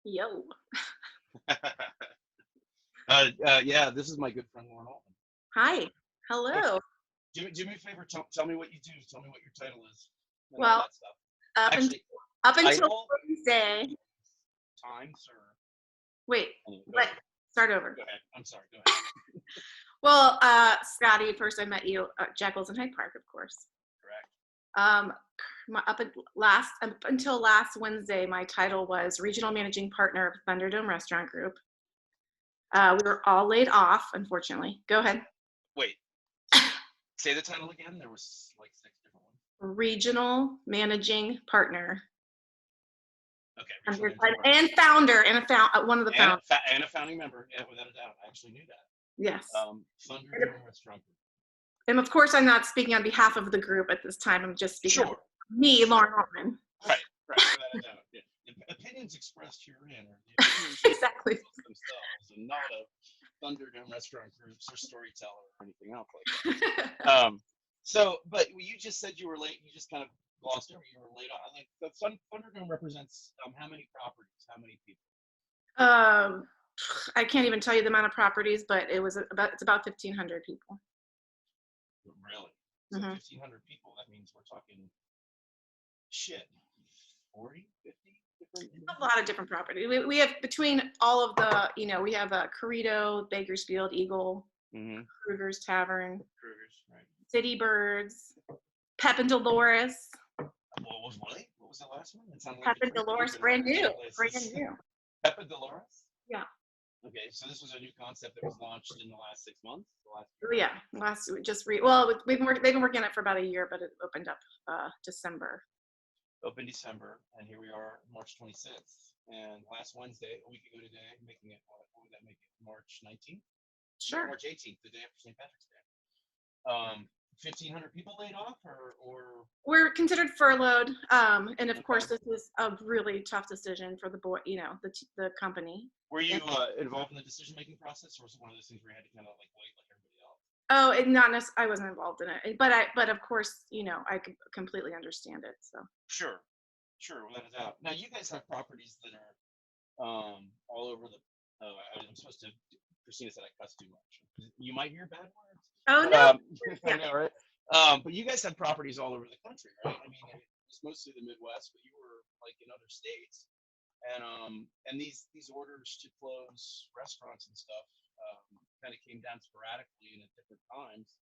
Yo. Yeah, this is my good friend Lauren Altman. Hi. What's Hello. do me a favor? Tell me what you do. Tell me what your title is, and all Well, that stuff. up until Actually, up until title, Wednesday. time, sir. Wait, Anyway, go what? ahead. Start over. Go ahead. I'm sorry. Go ahead. Well, Scotty, first I met you at Jekyll's in Hyde Park, of course. Correct. Um, up until last Wednesday, my title was Regional Managing Partner of Thunderdome Restaurant Group. We were all laid off, unfortunately. Go ahead. Wait. Say the title again. There was like 6 different ones. Regional Managing Partner. Okay. And founder, one of the founders. And a founding member. Yeah, without a doubt. I actually knew that. Yes. Thunderdome Restaurant Group. And of course, I'm not speaking on behalf of the group at this time. I'm just speaking Sure. me, Lauren Altman. Right. Without a doubt. Yeah. Opinions expressed herein are the opinions exactly themselves, and not of Thunderdome Restaurant Groups or Storyteller or anything else like that. But you just said you were late. You just kind of glossed over. You were late on. Like the Thunderdome represents how many properties, how many people? I can't even tell you the amount of properties, but it's about 1,500 people. Really? So 1,500 people. That means we're talking 40, 50 different. A lot of different properties. We have between all of the, we have Corrido, Bakersfield, Eagle, Kruger's Tavern, right. City Birds, Pep and Dolores. What was the last one? Pep and Dolores, brand new. Pep and Dolores? Yeah. Okay, so this was a new concept that was launched in the last 6 months. They've been working on it for about a year, but it opened up December. Opened December, and here we are, March 26th. And last Wednesday, a week ago today, making it, what would that make it? March 19th? Sure. March 18th, the day after St. Patrick's Day. 1,500 people laid off, or we're considered furloughed, and of course this was a really tough decision for the the company. Were you involved in the decision-making process, or was it one of those things where you had to kind of like wait like everybody else? Oh, I wasn't involved in it, but of course, I could completely understand it. So sure, without a doubt. Now you guys have properties that are all over the. I'm supposed to. Christina said I cuss too much. You might hear bad words. Oh no. I know, right? But you guys have properties all over the country, right? I mean, it's mostly the Midwest, but you were like in other states, and these orders to close restaurants and stuff kind of came down sporadically and at different times.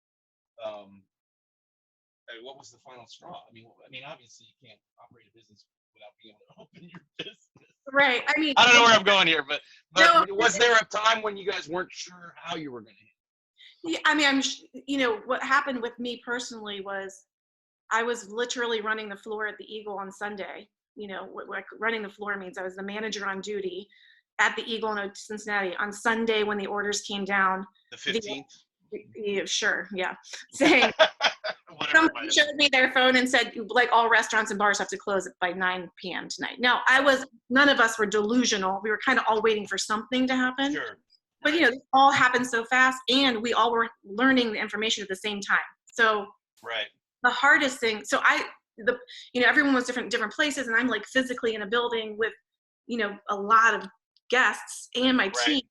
What was the final straw? I mean, obviously you can't operate a business without being able to open your business. Right. I mean, I don't know where I'm going here, but was there a time when you guys weren't sure how you were going to handle it? Yeah, I mean, what happened with me personally was I was literally running the floor at the Eagle on Sunday. What running the floor means I was the manager on duty at the Eagle in Cincinnati on Sunday when the orders came down. The 15th? Sure, yeah. Saying, somebody showed me their phone and said, like, all restaurants and bars have to close by 9 p.m. tonight. Now, none of us were delusional. We were kind of all waiting for something to happen. Sure. But, this all happened so fast, and we all were learning the information at the same time. So right. The hardest thing, everyone was different places, and I'm like physically in a building with, a lot of guests and my team,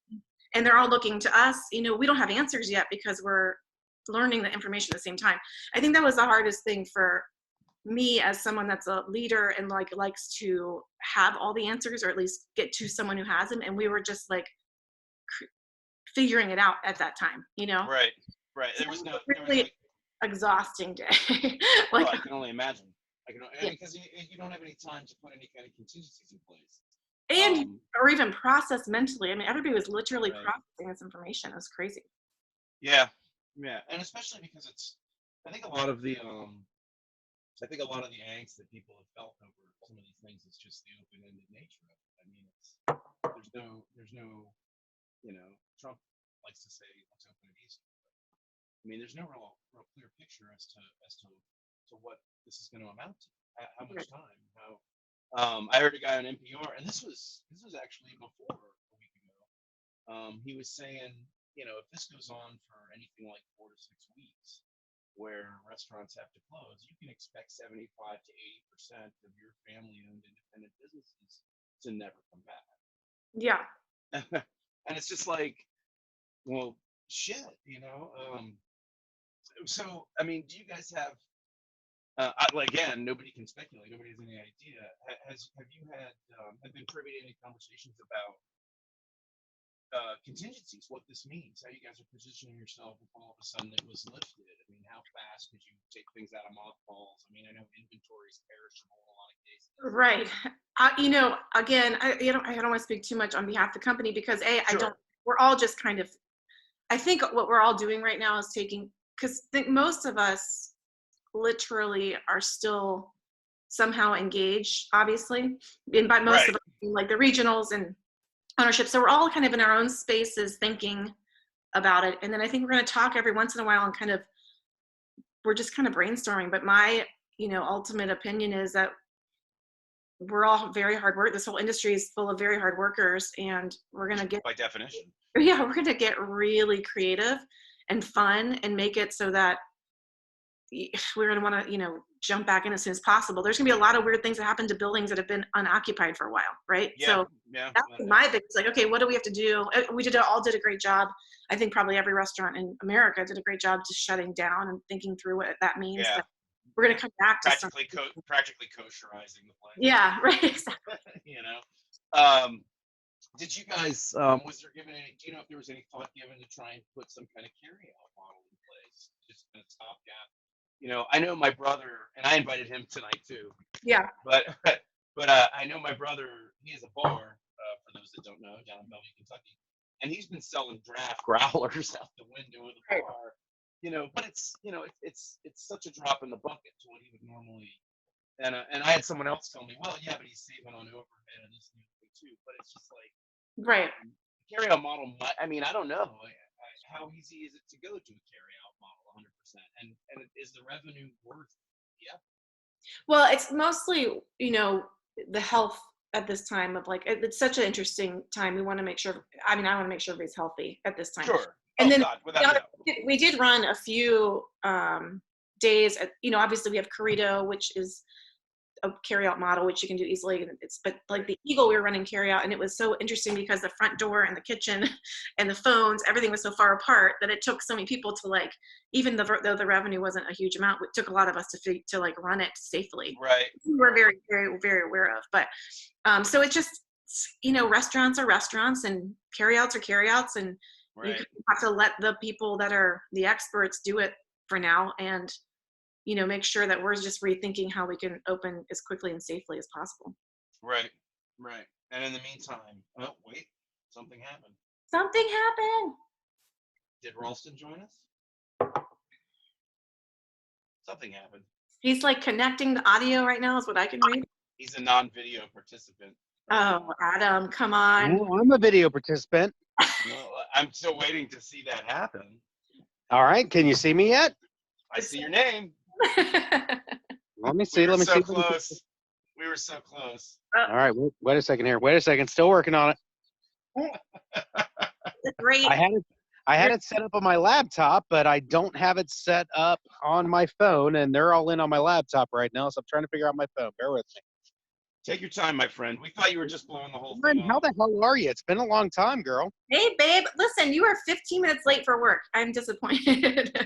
and they're all looking to us. We don't have answers yet because we're learning the information at the same time. I think that was the hardest thing for me as someone that's a leader and likes to have all the answers, or at least get to someone who has them. And we were just like figuring it out at that time, Right. So There was no really exhausting day. I can only imagine. Because you don't have any time to put any kind of contingencies in place. Or even process mentally. I mean, everybody was literally processing this information. It was crazy. Yeah, and especially because I think a lot of the angst that people have felt over some of these things is just the open-ended nature of it. I mean, there's no, Trump likes to say, let's open it easy. I mean, there's no real clear picture as to what this is going to amount to. How much time? I heard a guy on NPR, and this was actually before a week ago. He was saying, if this goes on for anything like 4 to 6 weeks, where restaurants have to close, you can expect 75 to 80% of your family-owned independent businesses to never come back. Yeah. And it's just like, well, shit, so I mean, do you guys have like, again, nobody can speculate, nobody has any idea. Have you have been privy to any conversations about contingencies, what this means, how you guys are positioning yourself if all of a sudden it was lifted? I mean, how fast could you take things out of mothballs? I mean, I know inventory is perishable in a lot of cases. Right. Again, I don't want to speak too much on behalf of the company because Sure. we're all just kind of, I think what we're all doing right now is because I think most of us literally are still somehow engaged, obviously, and by most of Right. us, like the regionals and ownership. So we're all kind of in our own spaces thinking about it. And then I think we're going to talk every once in a while and we're just kind of brainstorming. But my, ultimate opinion is that we're all very hard work. This whole industry is full of very hard workers, and we're going to get, By definition. yeah, we're going to get really creative and fun and make it so that we're going to want to, jump back in as soon as possible. There's going to be a lot of weird things that happen to buildings that have been unoccupied for a while, right? Yeah. So Yeah. that's my thing. It's like, okay, what do we have to do? All did a great job. I think probably every restaurant in America did a great job just shutting down and thinking through what that means. Yeah. That we're going to come back to some. Practically kosherizing the place. Yeah, right. Exactly. Um, did you guys, was there given any, do you know if there was any thought given to try and put some kind of carry-out model in place, just kind of stopgap? I know my brother, and I invited him tonight too, Yeah. but I know my brother, he has a bar, for those that don't know, down in Bellevue, Kentucky, and he's been selling draft growlers out the window of the Right. bar, but it's such a drop in the bucket to what he would normally. And I had someone else tell me, well, yeah, but he's saving on overhead and this new thing too. But it's just like, Right. carry out model. I mean, I don't know. How easy is it to go to a carry out model 100%? And is the revenue worth? Yeah. Well, it's mostly, the health at this time of like, it's such an interesting time. We want to make sure, I want to make sure everybody's healthy at this time. Sure. And Oh then God, without a doubt. we did run a few days at, obviously we have Corrido, which is a carry out model, which you can do easily. But like the Eagle, we were running carry out, and it was so interesting because the front door and the kitchen and the phones, everything was so far apart that it took so many people to like, even though the revenue wasn't a huge amount, it took a lot of us to like run it safely. Right. We're very, very, very aware of. But so it's just, restaurants are restaurants and carry outs are carry outs, and right. You have to let the people that are the experts do it for now, and make sure that we're just rethinking how we can open as quickly and safely as possible. Right. Right. And in the meantime, oh wait, something happened. Something happened. Did Ralston join us? Something happened. He's like connecting the audio right now is what I can read. He's a non-video participant. Oh, Adam, come on. Well, I'm a video participant. Well, I'm still waiting to see that happen. All right. Can you see me yet? I see your name. Let me see. Let me so see. Close. We were so close. All right. Wait a second here. Wait a second. Still working on it. Great. I had it set up on my laptop, but I don't have it set up on my phone, and they're all in on my laptop right now, so I'm trying to figure out my phone. Bear with me. Take your time, my friend. We thought you were just blowing the whole thing How off. the hell are you? It's been a long time, girl. Hey, babe. Listen, you were 15 minutes late for work. I'm disappointed.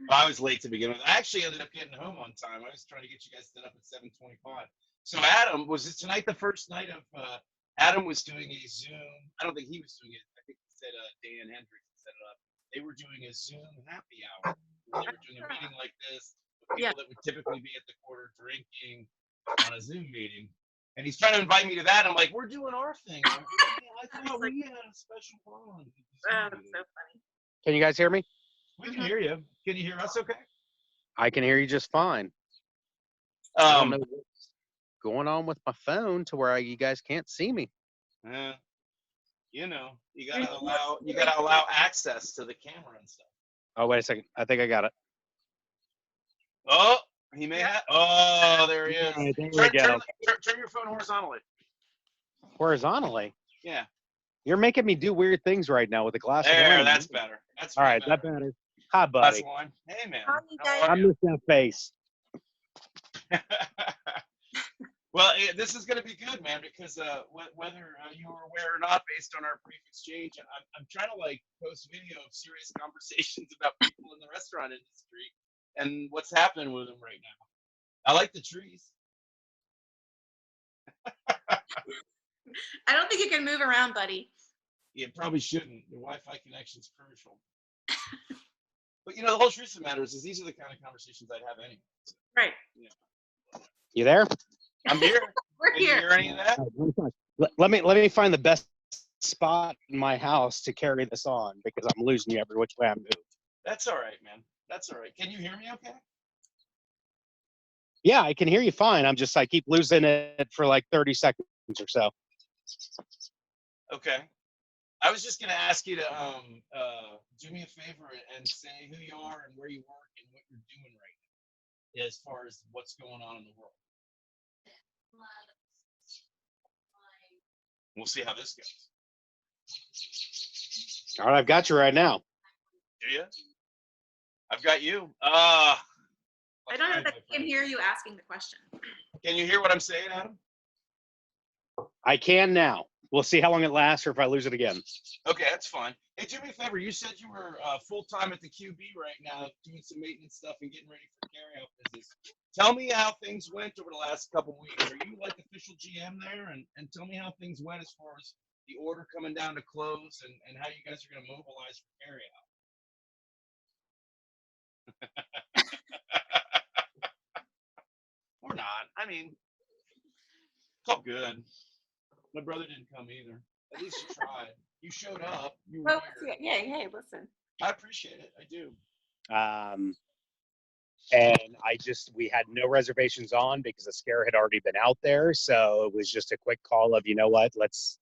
I was late to begin with. I actually ended up getting home on time. I was trying to get you guys set up at 7:25. So Adam, was it tonight the first night of Adam was doing a Zoom. I don't think he was doing it. I think he said Dan Hendricks set it up. They were doing a Zoom happy hour. They were doing a meeting like this with people that would typically be at the Quarter drinking on a Zoom meeting. And he's trying to invite me to that. I'm like, we're doing our thing. I thought we had a special bond. Oh, that's so funny. Can you guys hear me? We can hear you. Can you hear us okay? I can hear you just fine. I don't know Um, what's going on with my phone to where you guys can't see me. you gotta allow access to the camera and stuff. Oh, wait a second. I think I got it. Oh, he may have. Oh, there he is. All right, there we go. Turn your phone horizontally. Horizontally? Yeah. You're making me do weird things right now with a glass of There, wine. that's better. That's all right. better. That better. Hi, That's buddy. one. Hey, man. How you How guys- I are you? miss that face. Well, this is going to be good, man, because whether you were aware or not, based on our brief exchange, I'm trying to like post video of serious conversations about people in the restaurant industry and what's happening with them right now. I like the trees. I don't think you can move around, buddy. You probably shouldn't. The Wi-Fi connection's crucial. But the whole truth of the matter is these are the kind of conversations I'd have anyway. So, Right. You there? I'm here. We're Did you here. hear any of that? Let me find the best spot in my house to carry this on because I'm losing you every which way I move. That's all right, man. That's all right. Can you hear me okay? Yeah, I can hear you fine. I keep losing it for like 30 seconds or so. Okay. I was just gonna ask you to do me a favor and say who you are and where you work and what you're doing right now as far as what's going on in the world. We'll see how this goes. All right, I've got you right now. Do you? I've got you. I don't know if I can hear you asking the question. Can you hear what I'm saying, Adam? I can now. We'll see how long it lasts or if I lose it again. Okay, that's fine. Hey, do me a favor. You said you were full-time at the QB right now, doing some maintenance stuff and getting ready for carry-out business. Tell me how things went over the last couple weeks. Are you like official GM there? And tell me how things went as far as the order coming down to close and how you guys are going to mobilize for carry-out. Or not. I mean, it's all good. My brother didn't come either. At least you tried. You showed up. You were here. Yeah, hey, listen. I appreciate it. I do. And we had no reservations on because the scare had already been out there. So it was just a quick call of, you know what, let's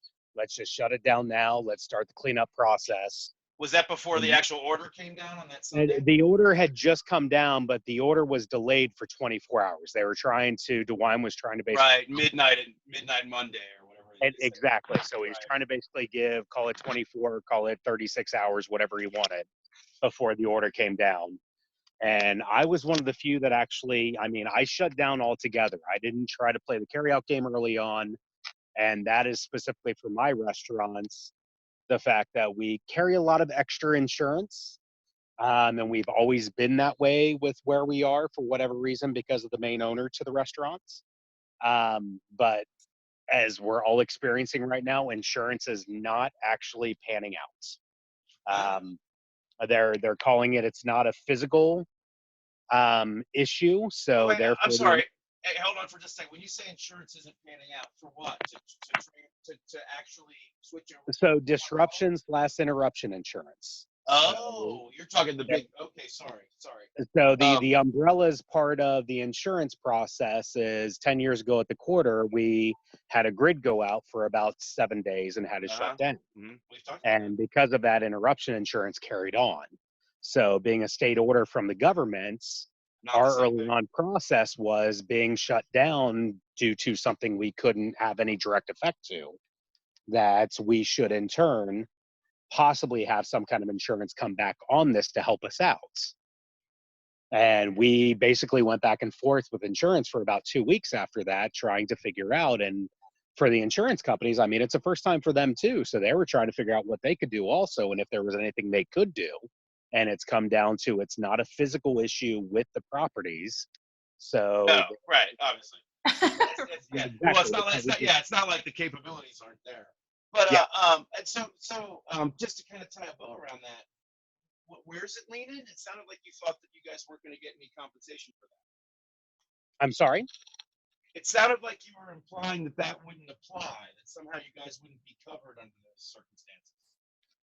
just shut it down now. Let's start the cleanup process. Was that before the actual order came down on that Sunday? The order had just come down, but the order was delayed for 24 hours. They were DeWine was trying to basically. Right, midnight Monday or whatever. Exactly. So he's trying to basically call it 24, call it 36 hours, whatever he wanted before the order came down. And I was one of the few that actually, I shut down altogether. I didn't try to play the carryout game early on. And that is specifically for my restaurants, the fact that we carry a lot of extra insurance. And we've always been that way with where we are for whatever reason because of the main owner to the restaurants. But as we're all experiencing right now, insurance is not actually panning out. They're calling it's not a physical issue. So therefore, I'm sorry. Hey, hold on for just a second. When you say insurance isn't panning out, for what? To actually switch over? So disruptions / interruption insurance. Oh, you're talking the big. Okay, sorry. So the umbrellas part of the insurance process is 10 years ago at the quarter, we had a grid go out for about 7 days and had to shut down. Mm-hmm. And because of that, interruption insurance carried on. So being a state order from the government, our early on process was being shut down due to something we couldn't have any direct effect to, that we should in turn possibly have some kind of insurance come back on this to help us out. And we basically went back and forth with insurance for about 2 weeks after that, trying to figure out. And for the insurance companies, it's a first time for them too. So they were trying to figure out what they could do also, and if there was anything they could do. And it's come down to, it's not a physical issue with the properties. So right, obviously. Yeah, exactly. Well, it's not like the capabilities aren't there. But and so just to kind of tie a bow around that, where's it leaning? It sounded like you thought that you guys weren't going to get any compensation for that. I'm sorry? It sounded like you were implying that wouldn't apply, that somehow you guys wouldn't be covered under those circumstances.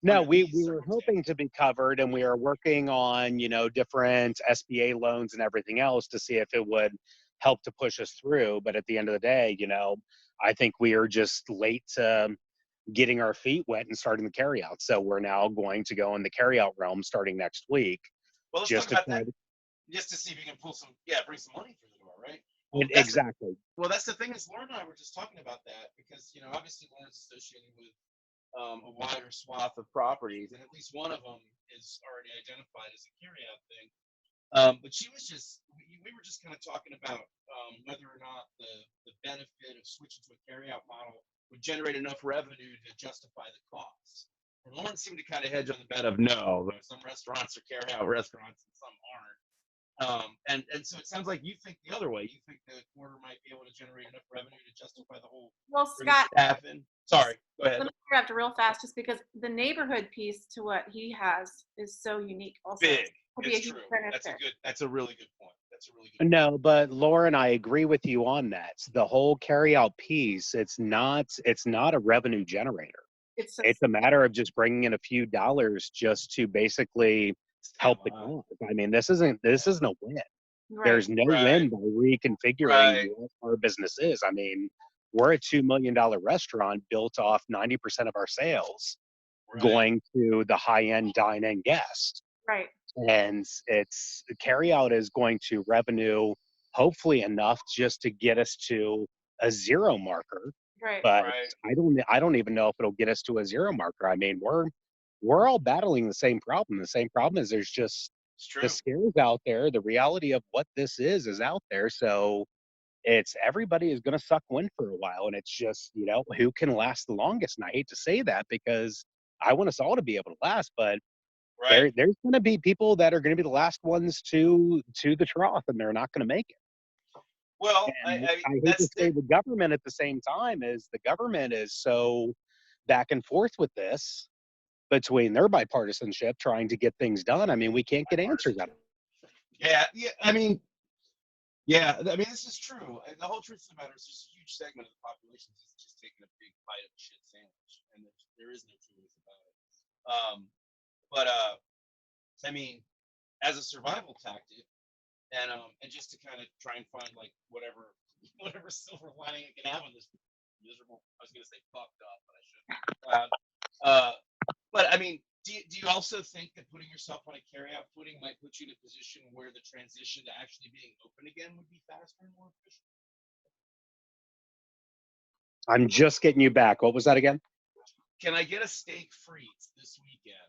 No, we were hoping to be covered, and we are working on, different SBA loans and everything else to see if it would help to push us through. But at the end of the day, I think we are just late to getting our feet wet and starting the carryout. So we're now going to go in the carryout realm starting next week. Well, let's talk about that. Just to see if you can bring some money through the door, right? Well, exactly. That's the thing is, Lauren and I were just talking about that because, obviously Lauren's associated with a wider swath of properties, and at least one of them is already identified as a carryout thing. But she was just, we were just kind of talking about whether or not the benefit of switching to a carryout model would generate enough revenue to justify the costs. And Lauren seemed to kind of hedge on the bet of no. Some restaurants are carryout restaurants and some aren't. And so it sounds like you think the other way. You think the quarter might be able to generate enough revenue to justify the whole Well, bringing Scott, staff in. Sorry, go ahead. let me interrupt real fast, just because the neighborhood piece to what he has is so unique. Also, Big. Could be a It's huge true. benefit. That's a really good point. That's a really good point. No, but Lauren, I agree with you on that. The whole carryout piece, it's not a revenue generator. It's just, It's a matter of just bringing in a few dollars just to basically help the cause. I mean, this isn't a win. right. There's no win by reconfiguring what our business is. I mean, we're a $2 million restaurant built off 90% of our sales going to the high-end dine-in guest. Right. And it's carryout is going to revenue hopefully enough just to get us to a zero marker. Right. But I don't even know if it'll get us to a zero marker. I mean, we're all battling the same problem. The same problem is there's just the scares out there. The reality of what this is out there. So it's everybody is going to suck wind for a while, and it's just, you know, who can last the longest. And I hate to say that because I want us all to be able to last, but there's going to be people that are going to be the last ones to the trough, and they're not going to make it. Well, I hate to say the government at the same time is the government is so back and forth with this between their bipartisanship trying to get things done. I mean, we can't get answers out of it. I mean, this is true. The whole truth of the matter is there's a huge segment of the population that's just taking a big bite of a shit sandwich, and there is no truth about it. I mean, as a survival tactic, and just to kind of try and find like whatever silver lining it can have on this miserable. I was gonna say fucked up, but I shouldn't. But I mean, do you also think that putting yourself on a carryout footing might put you in a position where the transition to actually being open again would be faster and more efficient? I'm just getting you back. What was that again? Can I get a steak frites this weekend?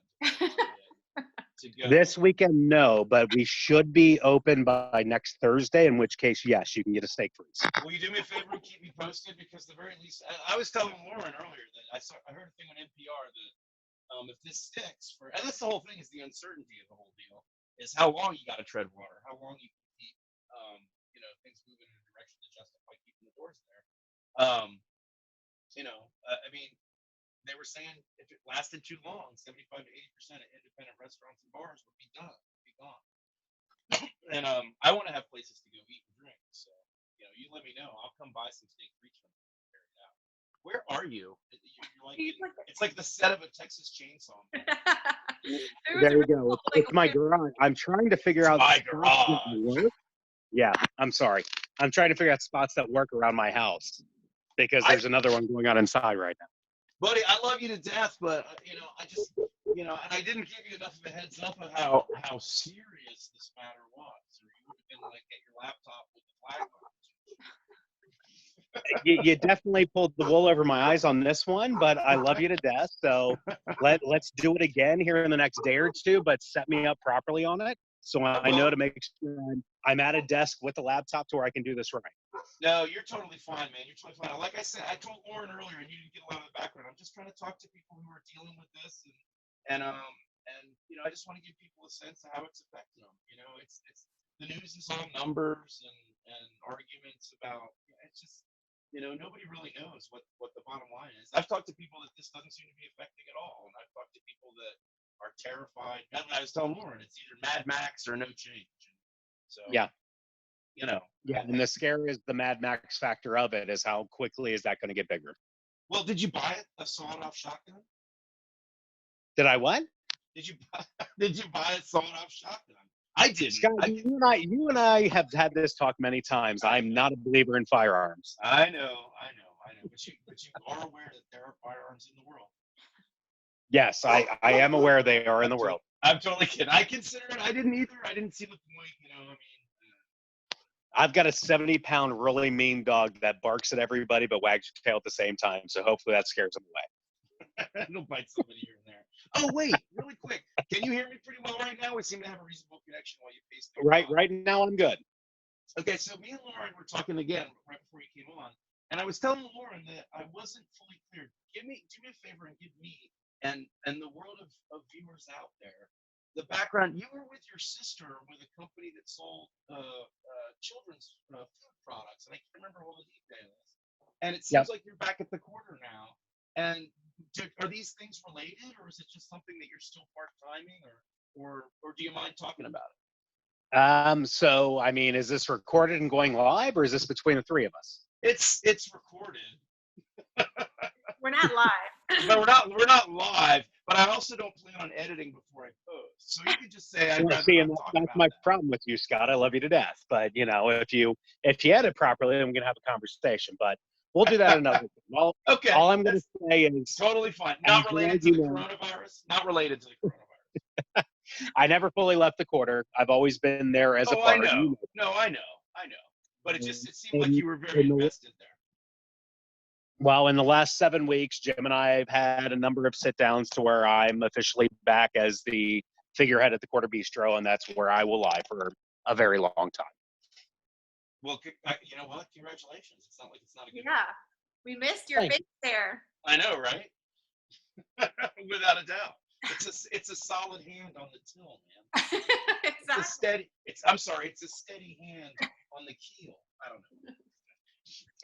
This weekend, no, but we should be open by next Thursday, in which case, yes, you can get a steak frites. Will you do me a favor and keep me posted? Because the very least, I was telling Lauren earlier that I heard a thing on NPR that if this sticks and that's the whole thing, is the uncertainty of the whole deal, is how long you got to tread water, how long you can keep, things moving in a direction to justify keeping the doors there. I mean, they were saying if it lasted too long, 75 to 80% of independent restaurants and bars would be gone. And I want to have places to go eat and drink. So, you let me know. I'll come buy some steak frites from you. Carry it out. Where are you? It's like the set of a Texas Chainsaw. There you go. It's my garage. I'm trying to figure out my garage. Yeah, I'm sorry. I'm trying to figure out spots that work around my house because there's another one going on inside right now. Buddy, I love you to death, but I just, and I didn't give you enough of a heads up of how serious this matter was, or you would have been like at your laptop with the flag on. You definitely pulled the wool over my eyes on this one, but I love you to death. So let's do it again here in the next day or two, but set me up properly on it so I know to make sure I'm at a desk with a laptop to where I can do this right. No, you're totally fine, man. You're totally fine. Like I said, I told Lauren earlier, and you didn't get a lot of the background. I'm just trying to talk to people who are dealing with this, and I just want to give people a sense of how it's affecting them. It's the news is all numbers and arguments about. It's just nobody really knows what the bottom line is. I've talked to people that this doesn't seem to be affecting at all, and I've talked to people that are terrified. And I was telling Lauren, it's either Mad Max or no change. So yeah. And the scare is the Mad Max factor of it is how quickly is that going to get bigger. Well, did you buy a sawed-off shotgun? Did I what? Did you buy a sawed-off shotgun? I did. Scott, you and I have had this talk many times. I'm not a believer in firearms. I know. But you are aware that there are firearms in the world. Yes, I am aware they are in the world. I'm totally kidding. I consider it. I didn't either. I didn't see the point. I've got a 70-pound really mean dog that barks at everybody but wags his tail at the same time. So hopefully that scares him away. It'll bite somebody here and there. Oh, wait, really quick. Can you hear me pretty well right now? We seem to have a reasonable connection while you pace through. Right now I'm good. Okay, so me and Lauren were talking again right before you came on, and I was telling Lauren that I wasn't fully clear. Do me a favor and give me and the world of viewers out there the background. You were with your sister with a company that sold children's food products, and I can't remember what the detail is. And it seems like you're back at the Quarter now. And are these things related, or is it just something that you're still part-timing, or do you mind talking about it? So I mean, is this recorded and going live, or is this between the three of us? It's recorded. We're not live. But we're not live. But I also don't plan on editing before I post. So you can just say that's my problem with you, Scott. I love you to death, but if you edit properly, then we're gonna have a conversation. But we'll do that another time. Okay. All I'm gonna say is totally fine. Not related to the coronavirus. Not related to the coronavirus. I never fully left the Quarter. I've always been there as a part. I know. No, I know. But it seemed like you were very invested there. Well, in the last 7 weeks, Jim and I have had a number of sit-downs to where I'm officially back as the figurehead at the Quarter Bistro, and that's where I will lie for a very long time. Well, you know what? Congratulations. It's not like it's not a good. Yeah, we missed your face there. I know, right? Without a doubt. It's a solid hand on the till, man. Exactly. It's a steady hand on the keel. I don't know.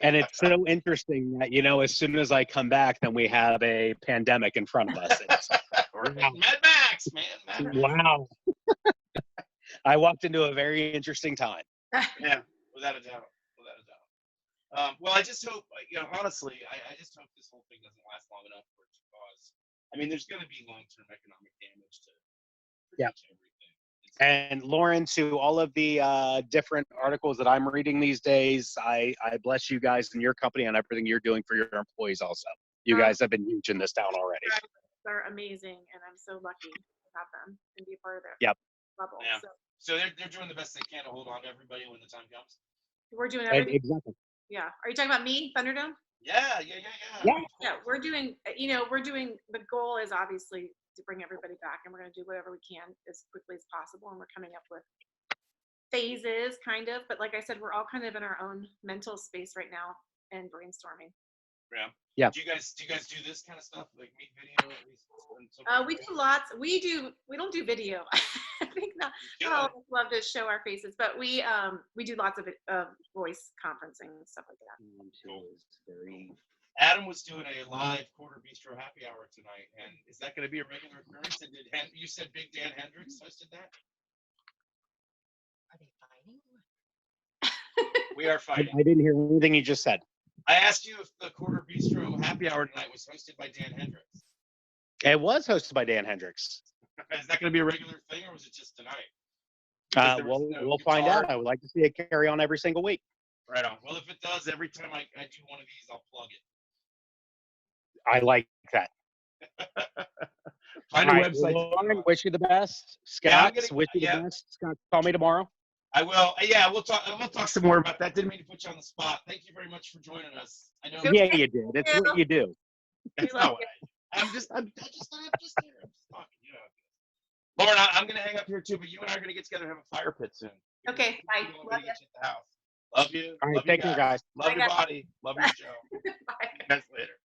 And it's so interesting that, as soon as I come back, then we have a pandemic in front of us. Mad Max, man. Mad Max. Wow. I walked into a very interesting time. Yeah, without a doubt. Well, I just hope, honestly, I just hope this whole thing doesn't last long enough for it to cause. I mean, there's going to be long-term economic damage to pretty much everything. And Lauren, to all of the different articles that I'm reading these days, I bless you guys and your company and everything you're doing for your employees also. You guys have been huge in this town already. They're amazing, and I'm so lucky to have them and be a part of their bubble. Yeah. So they're doing the best they can to hold on to everybody when the time comes. We're doing everything. Exactly. Yeah. Are you talking about me, Thunderdome? Yeah. Yeah, we're doing, the goal is obviously to bring everybody back, and we're going to do whatever we can as quickly as possible, and we're coming up with phases, kind of, but like I said, we're all kind of in our own mental space right now and brainstorming. Yeah. Do you guys do this kind of stuff, like meet video at least? We do lots. We don't do video. I think not all of us love to show our faces, but we do lots of voice conferencing and stuff like that. Cool. Adam was doing a live Quarter Bistro happy hour tonight, and is that going to be a regular occurrence? And you said Big Dan Hendricks hosted that? Are they fighting? We are fighting. I didn't hear anything you just said. I asked you if the Quarter Bistro happy hour tonight was hosted by Dan Hendricks. It was hosted by Dan Hendricks. Is that going to be a regular thing, or was it just tonight? We'll find out. I would like to see it carry on every single week. Right on. Well, if it does, every time I do one of these, I'll plug it. I like that. Find a website. Lauren, wish you the best. Scott, wish you the best. Scott, call me tomorrow. I will. Yeah, we'll talk some more about that. Didn't mean to put you on the spot. Thank you very much for joining us. I know. Yeah, you did. It's what you do. That's not what I'm just here. I'm just talking. Lauren, I'm going to hang up here too, but you and I are going to get together and have a fire pit soon. Okay, bye. Love you. At the house. Love you. All right, take care, guys. Love your body. Love your show. Bye. Guys, later.